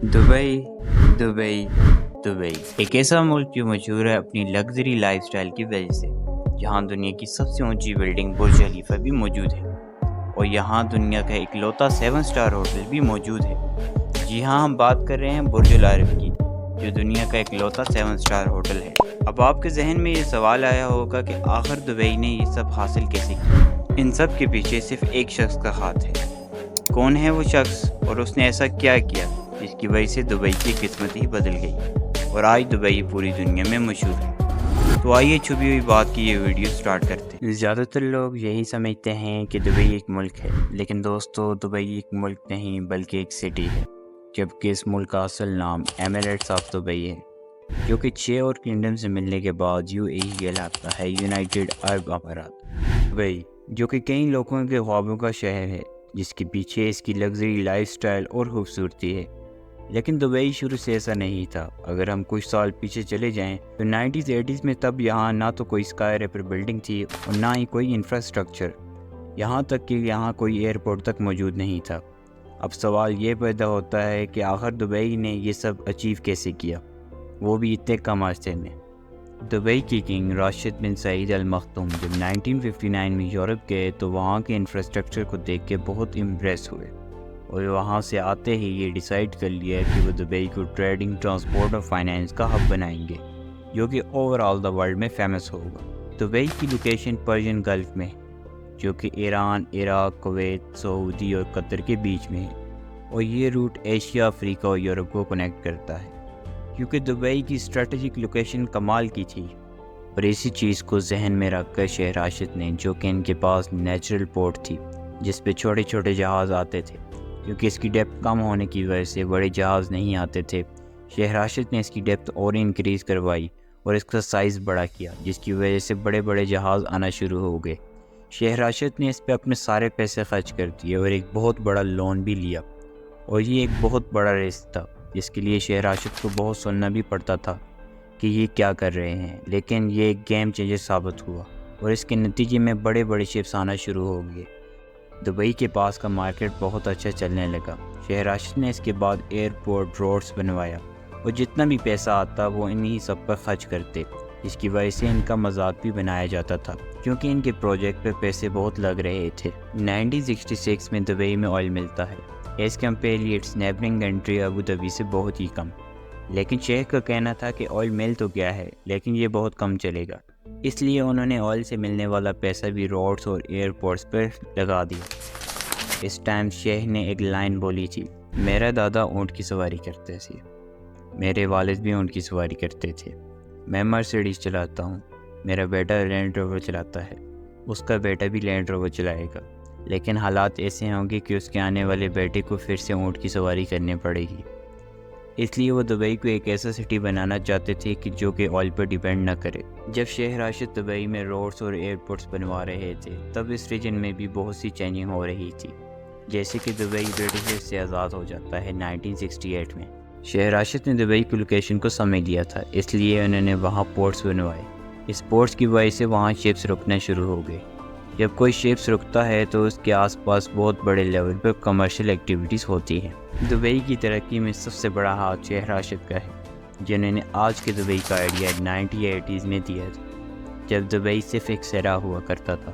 Dubai Dubai Dubai ایک ایسا ملک جو مشہور ہے اپنی لگژری لائف سٹائل کی وجہ سے، جہاں دنیا کی سب سے اونچی بلڈنگ برج خلیفہ بھی موجود ہے، اور یہاں دنیا کا اکلوتا 7 سٹار ہوٹل بھی موجود ہے۔ جی ہاں، ہم بات کر رہے ہیں برج العرب کی، جو دنیا کا اکلوتا 7 سٹار ہوٹل ہے۔ اب آپ کے ذہن میں یہ سوال آیا ہوگا کہ آخر دبئی نے یہ سب حاصل کیسے کیا؟ ان سب کے پیچھے صرف ایک شخص کا ہاتھ ہے۔ کون ہے وہ شخص، اور اس نے ایسا کیا کیا جس کی وجہ سے دبئی کی قسمت ہی بدل گئی، اور آج دبئی پوری دنیا میں مشہور ہے؟ تو آئیے چھپی ہوئی بات کی یہ ویڈیو سٹارٹ کرتے ہیں۔ زیادہ تر لوگ یہی سمجھتے ہیں کہ دبئی ایک ملک ہے، لیکن دوستو، دبئی ایک ملک نہیں بلکہ ایک سٹی ہے، جبکہ اس ملک کا اصل نام ایمریٹس آف دبئی ہے، جو کہ 6 اور کنگڈم سے ملنے کے بعد UAE کہلاتا ہے، یونائٹڈ عرب امارات۔ دبئی، جو کہ کئی لوگوں کے خوابوں کا شہر ہے، جس کے پیچھے اس کی لگژری لائف سٹائل اور خوبصورتی ہے۔ لیکن دبئی شروع سے ایسا نہیں تھا۔ اگر ہم کچھ سال پیچھے چلے جائیں تو 90s میں، تب یہاں نہ تو کوئی اسکائی ریپر بلڈنگ تھی اور نہ ہی کوئی انفراسٹرکچر، یہاں تک کہ یہاں کوئی ایئرپورٹ تک موجود نہیں تھا۔ اب سوال یہ پیدا ہوتا ہے کہ آخر دبئی نے یہ سب اچیو کیسے کیا، وہ بھی اتنے کم عرصے میں۔ دبئی کی کنگ راشد بن سعید ال مختوم جب 1959 میں یورپ گئے تو وہاں کے انفراسٹرکچر کو دیکھ کے بہت امپریس ہوئے، اور وہاں سے آتے ہی یہ ڈیسائیڈ کر لیا کہ وہ دبئی کو ٹریڈنگ، ٹرانسپورٹ اور فائنینس کا ہب بنائیں گے، جو کہ اوور آل دا ورلڈ میں فیمس ہوگا۔ دبئی کی لوکیشن پرشین گلف میں، جو کہ ایران، عراق، کویت، سعودی اور قطر کے بیچ میں ہے، اور یہ روٹ ایشیا، افریقہ اور یورپ کو کنیکٹ کرتا ہے۔ کیونکہ دبئی کی اسٹریٹجک لوکیشن کمال کی تھی، اور اسی چیز کو ذہن میں رکھ کر شیخ راشد نے، جو کہ ان کے پاس نیچرل پورٹ تھی جس پہ چھوٹے چھوٹے جہاز آتے تھے، کیونکہ اس کی ڈیپتھ کم ہونے کی وجہ سے بڑے جہاز نہیں آتے تھے، شیخ راشد نے اس کی ڈیپتھ اور انکریز کروائی اور اس کا سائز بڑا کیا، جس کی وجہ سے بڑے بڑے جہاز آنا شروع ہو گئے۔ شیخ راشد نے اس پہ اپنے سارے پیسے خرچ کر دیے اور ایک بہت بڑا لون بھی لیا، اور یہ ایک بہت بڑا رسک تھا، جس کے لیے شیخ راشد کو بہت سننا بھی پڑتا تھا کہ یہ کیا کر رہے ہیں، لیکن یہ ایک گیم چینجر ثابت ہوا، اور اس کے نتیجے میں بڑے بڑے شپس آنا شروع ہو گئے۔ دبئی کے پاس کا مارکیٹ بہت اچھا چلنے لگا۔ شیخ راشد نے اس کے بعد ایئرپورٹ، روڈز بنوایا، اور جتنا بھی پیسہ آتا وہ انہی سب پر خرچ کرتے، جس کی وجہ سے ان کا مزاد بھی بنایا جاتا تھا، کیونکہ ان کے پروجیکٹ پہ پیسے بہت لگ رہے تھے۔ 1966 میں دبئی میں آئل ملتا ہے، as کمپیئرلی it's neighbouring country Abu Dhabi سے بہت ہی کم، لیکن شیخ کا کہنا تھا کہ آئل مل تو گیا ہے لیکن یہ بہت کم چلے گا، اس لیے انہوں نے آئل سے ملنے والا پیسہ بھی روڈز اور ایئرپورٹس پر لگا دیا۔ اس ٹائم شیخ نے ایک لائن بولی تھی: میرا دادا اونٹ کی سواری کرتے تھے، میرے والد بھی اونٹ کی سواری کرتے تھے، میں مرسیڈیز چلاتا ہوں، میرا بیٹا لینڈ روور چلاتا ہے، اس کا بیٹا بھی لینڈ روور چلائے گا، لیکن حالات ایسے ہوں گے کہ اس کے آنے والے بیٹے کو پھر سے اونٹ کی سواری کرنی پڑے گی۔ اس لیے وہ دبئی کو ایک ایسا سٹی بنانا چاہتے تھے کہ جو کہ آئل پر ڈیپینڈ نہ کرے۔ جب شیخ راشد دبئی میں روڈز اور ایئرپورٹس بنوا رہے تھے، تب اس ریجن میں بھی بہت سی چینجنگ ہو رہی تھی، جیسے کہ دبئی برٹشرز سے آزاد ہو جاتا ہے 1968 میں۔ شیخ راشد نے دبئی کی لوکیشن کو سمجھ لیا تھا، اس لیے انہوں نے وہاں پورٹس بنوائے۔ اس پورٹس کی وجہ سے وہاں شپس رکنا شروع ہو گئے۔ جب کوئی شپس رکتا ہے تو اس کے آس پاس بہت بڑے لیول پر کمرشل ایکٹیویٹیز ہوتی ہیں۔ دبئی کی ترقی میں سب سے بڑا ہاتھ شیخ راشد کا ہے، جنہوں نے آج کے دبئی کا آئیڈیا 1980s میں دیا تھا، جب دبئی صرف ایک صحرا ہوا کرتا تھا۔